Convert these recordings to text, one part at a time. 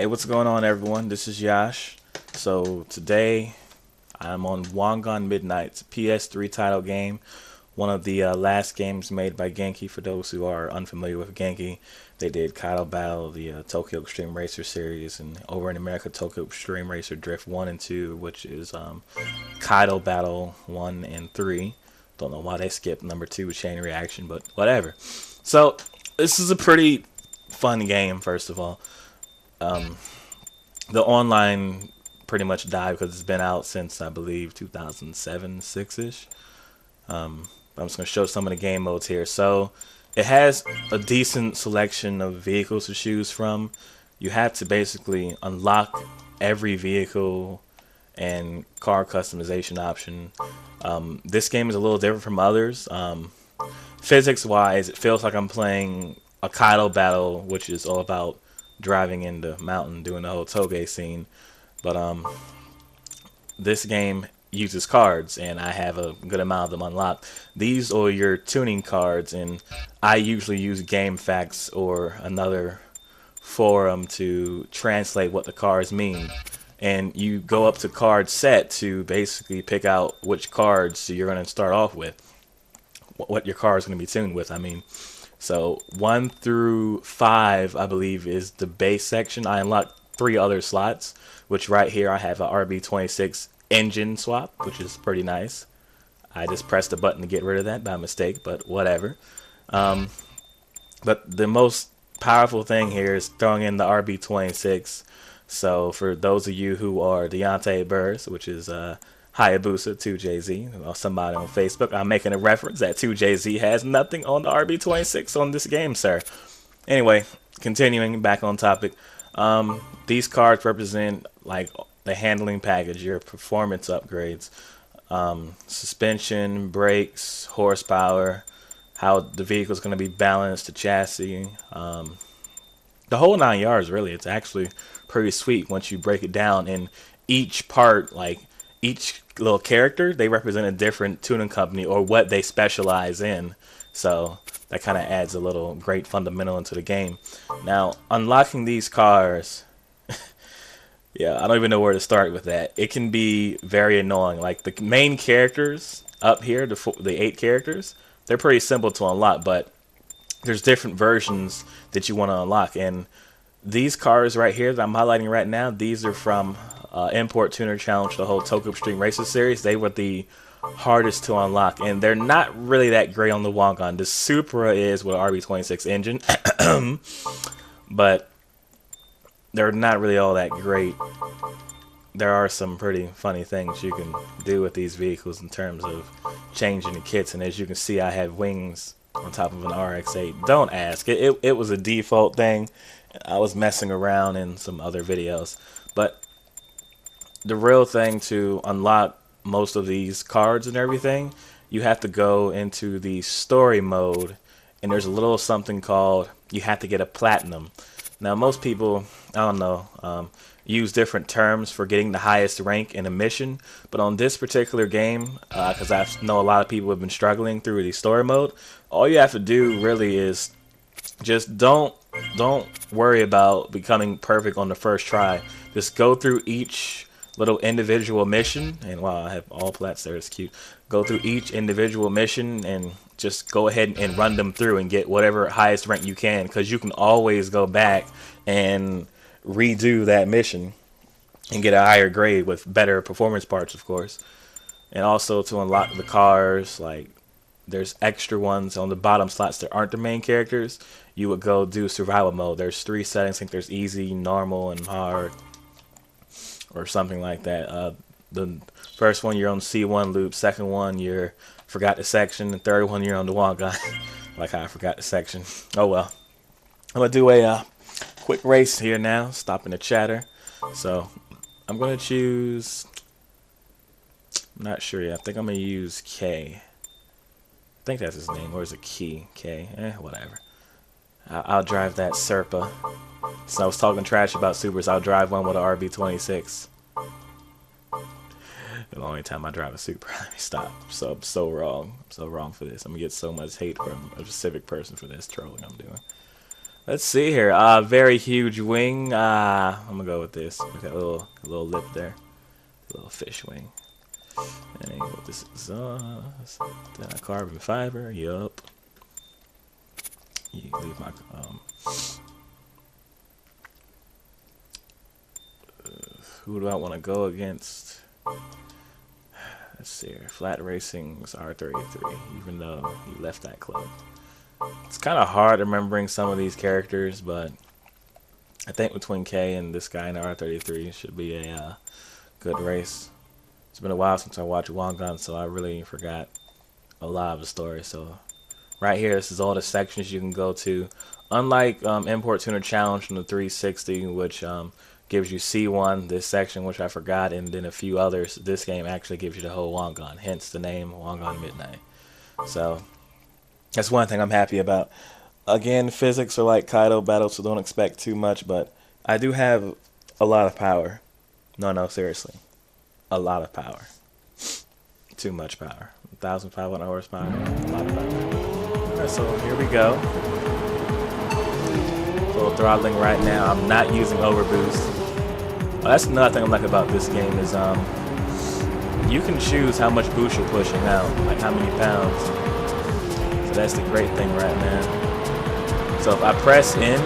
What's going on, everyone? This is Yash. So today I'm on Wangan Midnight. It's a PS3 title game, one of the last games made by Genki. For those who are unfamiliar with Genki, they did Kaido Battle, the Tokyo Extreme Racer series, and over in America, Tokyo Extreme Racer Drift 1 and 2, which is Kaido Battle 1 and 3. Don't know why they skipped number 2, Chain Reaction, but whatever. So this is a pretty fun game, first of all. The online pretty much died because it's been out since, I believe, 2007, 6-ish. I'm just going to show some of the game modes here. So it has a decent selection of vehicles to choose from. You have to basically unlock every vehicle and car customization option. This game is a little different from others. Physics-wise, it feels like I'm playing a Kaido battle, which is all about driving in the mountain, doing the whole toge scene. But this game uses cards, and I have a good amount of them unlocked. These are your tuning cards, and I usually use GameFAQs or another forum to translate what the cards mean. And you go up to card set to basically pick out which cards you're going to start off with, what your car is going to be tuned with, I mean. So 1 through 5, I believe, is the base section. I unlocked 3 other slots, which right here I have a RB26 engine swap, which is pretty nice. I just pressed a button to get rid of that by mistake, but whatever. But the most powerful thing here is throwing in the RB26. So for those of you who are Deontay Burrs, which is Hayabusa 2JZ, or somebody on Facebook, I'm making a reference that 2JZ has nothing on the RB26 on this game, sir. Anyway, continuing back on topic, these cards represent like the handling package, your performance upgrades, suspension, brakes, horsepower, how the vehicle is going to be balanced, the chassis, the whole 9 yards. Really, it's actually pretty sweet once you break it down. And each part, like each little character, they represent a different tuning company or what they specialize in. So that kind of adds a little great fundamental into the game. Now, unlocking these cars, yeah, I don't even know where to start with that. It can be very annoying. Like the main characters up here, the 8 characters, they're pretty simple to unlock, but there's different versions that you want to unlock. And these cars right here that I'm highlighting right now, these are from Import Tuner Challenge, the whole Tokyo Extreme Racer series. They were the hardest to unlock, and they're not really that great on the Wangan. The Supra is with an RB26 engine, but they're not really all that great. There are some pretty funny things you can do with these vehicles in terms of changing the kits, and as you can see, I have wings on top of an RX-8. Don't ask. It was a default thing. I was messing around in some other videos, but the real thing to unlock most of these cards and everything, you have to go into the story mode, and there's a little something called, you have to get a platinum. Now most people, I don't know, use different terms for getting the highest rank in a mission, but on this particular game, because I know a lot of people have been struggling through the story mode, all you have to do really is just don't worry about becoming perfect on the first try. Just go through each little individual mission, and wow, I have all plats there, it's cute. Go through each individual mission and just go ahead and run them through and get whatever highest rank you can, because you can always go back and redo that mission and get a higher grade with better performance parts, of course. And also to unlock the cars, like there's extra ones on the bottom slots that aren't the main characters. You would go do survival mode. There's 3 settings. I think there's easy, normal, and hard, or something like that. The first one you're on C1 loop, second one you're forgot the section, the third one you're on the Wangan. Like how I forgot the section. Oh well. I'm gonna do a quick race here now, stopping the chatter. So I'm gonna choose, I'm not sure yet, I think I'm gonna use K. I think that's his name, or is it Key? K, whatever. I'll drive that Serpa. So I was talking trash about Supers, I'll drive one with an RB26. The only time I drive a Supra. Let me stop. I'm so wrong. I'm so wrong for this. I'm gonna get so much hate from a specific person for this trolling I'm doing. Let's see here. Very huge wing. I'm gonna go with this. Look at that little lip there. Little fish wing. And what this is, carbon fiber. Yup. You leave my who do I want to go against? Let's see here. Flat Racing's R33, even though he left that club. It's kind of hard remembering some of these characters, but I think between K and this guy in the R33 should be a good race. It's been a while since I watched Wangan, so I really forgot a lot of the story. So right here, this is all the sections you can go to. Unlike Import Tuner Challenge from the 360, which gives you C1, this section, which I forgot, and then a few others, this game actually gives you the whole Wangan, hence the name Wangan Midnight. So that's one thing I'm happy about. Again, physics are like Kaido battles, so don't expect too much, but I do have a lot of power. No, seriously. A lot of power. Too much power. 1,500 horsepower. A lot of power. Alright, so here we go. Full throttling right now. I'm not using overboost. Well, that's another thing I like about this game is you can choose how much boost you're pushing out, like how many pounds. So that's the great thing right now. So if I press in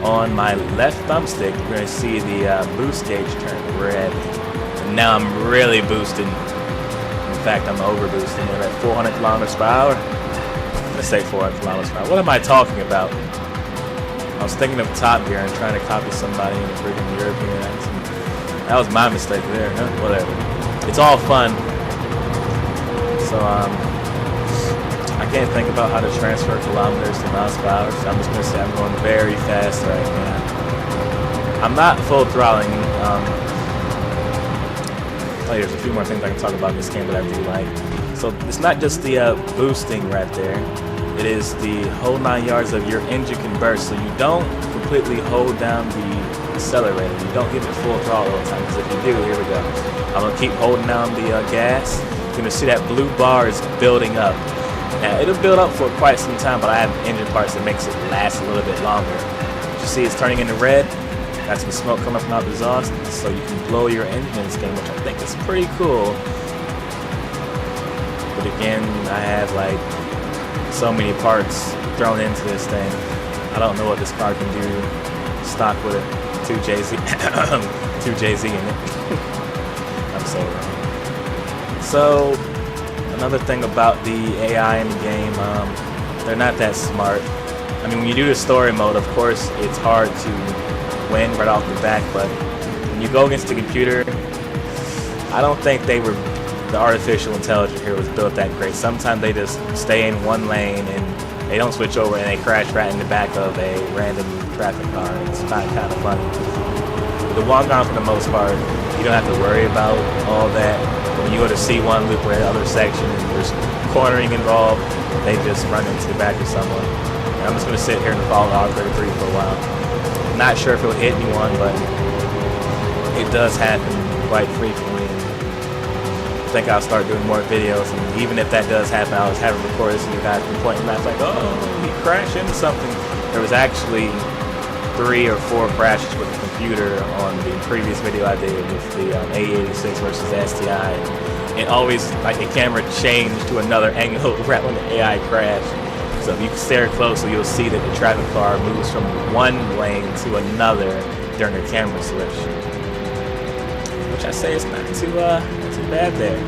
on my left thumbstick, you're going to see the boost gauge turn red. And now I'm really boosting. In fact, I'm overboosting. We're at 400 kilometers per hour. Let's say 400 kilometers per hour. What am I talking about? I was thinking of Top Gear and trying to copy somebody in the freaking European accent. That was my mistake there, huh? Whatever. It's all fun. So, I can't think about how to transfer kilometers to miles per hour, so I'm just going to say I'm going very fast right now. I'm not full throttling. There's a few more things I can talk about in this game that I do like. So, it's not just the boosting right there. It is the whole 9 yards of your engine can burst, so you don't completely hold down the accelerator. You don't give it full throttle all the time, because if you do, here we go. I'm going to keep holding down the gas. You're going to see that blue bar is building up. Now, it'll build up for quite some time, but I have engine parts that makes it last a little bit longer. You see it's turning into red. That's the smoke coming from out the exhaust, so you can blow your engine in this game, which I think is pretty cool. But again, I have like so many parts thrown into this thing. I don't know what this car can do stock with it. 2JZ 2JZ in it. I'm so wrong. So another thing about the AI in the game, they're not that smart. I mean, when you do the story mode, of course it's hard to win right off the bat, but when you go against the computer, I don't think the artificial intelligence here was built that great. Sometimes they just stay in one lane and they don't switch over and they crash right in the back of a random traffic car. It's kind of funny. The Wangan, for the most part, you don't have to worry about all that. When you go to C1 loop or other section and there's cornering involved, they just run into the back of someone. And I'm just going to sit here and follow R33 for a while. Not sure if it'll hit anyone, but it does happen quite frequently. I think I'll start doing more videos, and even if that does happen, I'll just have it recorded so you guys can point and laugh like, oh, he crashed into something. There was actually 3 or 4 crashes with the computer on the previous video I did with the A86 versus STI. And always, like, the camera changed to another angle right when the AI crashed. So if you stare closely, you'll see that the traffic car moves from one lane to another during the camera switch. Which I say is not too bad there.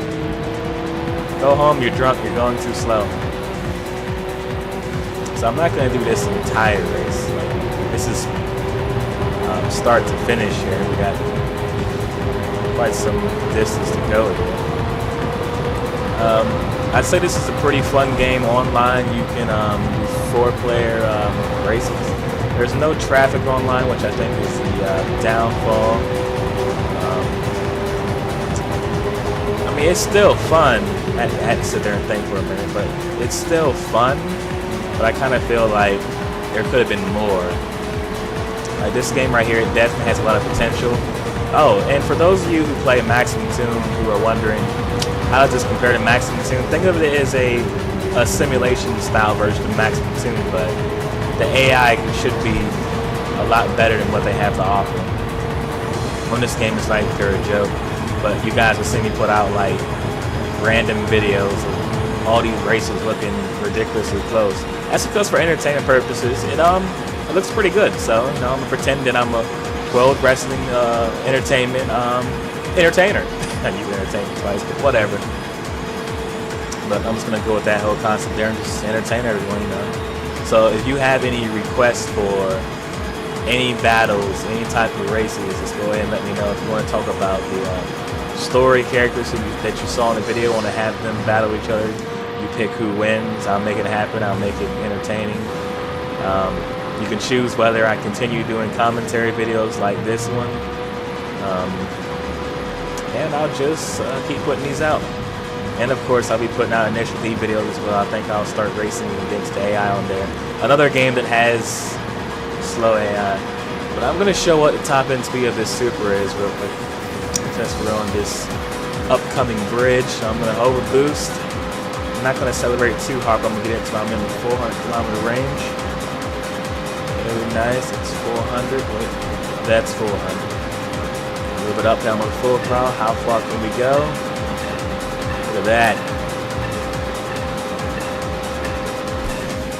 Go home, you're drunk, you're going too slow. So I'm not going to do this entire race. This is start to finish here. We got quite some distance to go here. I'd say this is a pretty fun game online. You can do 4-player races. There's no traffic online, which I think is the downfall. I mean, it's still fun. I had to sit there and think for a minute, but it's still fun. But I kind of feel like there could have been more. Like this game right here, it definitely has a lot of potential. Oh, and for those of you who play Maximum Tune who are wondering, how does this compare to Maximum Tune? Think of it as a simulation style version of Maximum Tune, but the AI should be a lot better than what they have to offer. On this game, it's like they're a joke, but you guys will see me put out like random videos of all these races looking ridiculously close. That's because for entertainment purposes, it looks pretty good. So I'm gonna pretend that I'm a world wrestling entertainment entertainer. I use entertainment twice, but whatever. But I'm just gonna go with that whole concept there and just entertain everyone, you know. So if you have any requests for any battles, any type of races, just go ahead and let me know. If you want to talk about the story characters that you saw in the video, want to have them battle each other, you pick who wins. I'll make it happen. I'll make it entertaining. You can choose whether I continue doing commentary videos like this one, and I'll just keep putting these out. And of course, I'll be putting out initial D videos as well. I think I'll start racing against the AI on there. Another game that has slow AI. But I'm going to show what the top end speed of this Super is real quick. Since we're on this upcoming bridge, so I'm going to overboost. I'm not going to celebrate too hard, but I'm going to get it until I'm in the 400-kilometer range. Very nice. It's 400. Wait, that's 400. Move it up, down with full throttle. How far can we go? Look at that.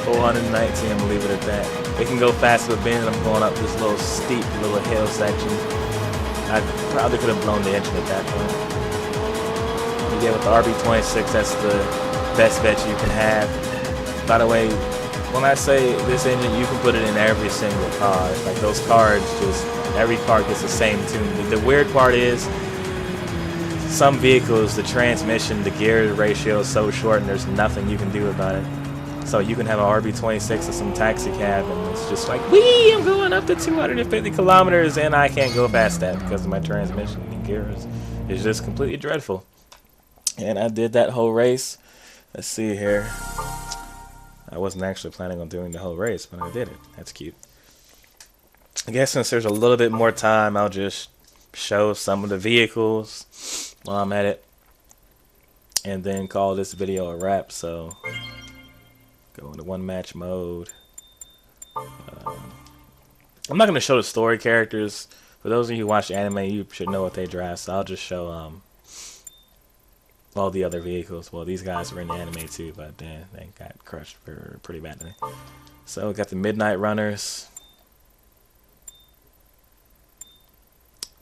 419. I'm gonna leave it at that. It can go faster with bending. I'm going up this little steep little hill section. I probably could have blown the engine at that point. Yeah, with the RB26, that's the best bet you can have. By the way, when I say this engine, you can put it in every single car. It's like those cars, just every car gets the same tune. The weird part is, some vehicles, the transmission, the gear ratio is so short and there's nothing you can do about it. So you can have an RB26 or some taxi cab and it's just like, wee, I'm going up to 250 kilometers and I can't go past that because of my transmission and gears. It's just completely dreadful. And I did that whole race. Let's see here. I wasn't actually planning on doing the whole race, but I did it. That's cute. I guess since there's a little bit more time, I'll just show some of the vehicles while I'm at it, and then call this video a wrap. So go into one match mode. I'm not going to show the story characters. For those of you who watch anime, you should know what they drive, so I'll just show all the other vehicles. Well, these guys were in the anime too, but they got crushed pretty badly. So we got the Midnight Runners.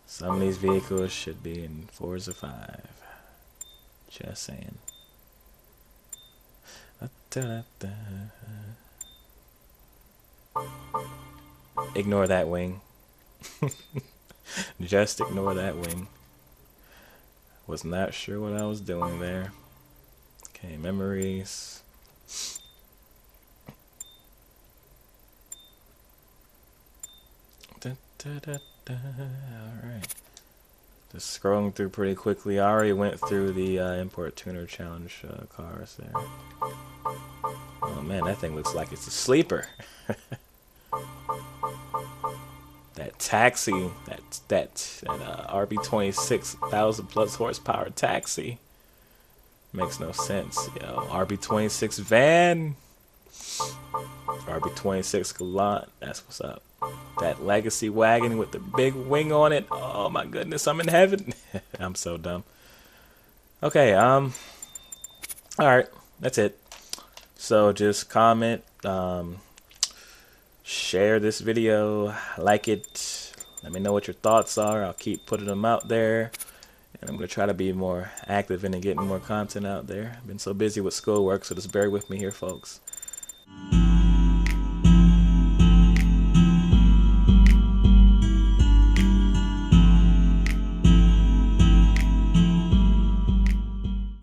Some of these vehicles should be in Forza 5. Just saying. Ignore that wing. Just ignore that wing. Was not sure what I was doing there. Okay, memories. Alright. Just scrolling through pretty quickly. I already went through the Import Tuner Challenge cars there. Oh man, that thing looks like it's a sleeper. That taxi, that RB26 1,000+ horsepower taxi makes no sense. Yo, RB26 van, RB26 Galant, that's what's up. That legacy wagon with the big wing on it. Oh my goodness, I'm in heaven. I'm so dumb. Okay, all right, that's it. So just comment, share this video, like it, let me know what your thoughts are. I'll keep putting them out there, and I'm going to try to be more active in and getting more content out there. I've been so busy with schoolwork, so just bear with me here, folks.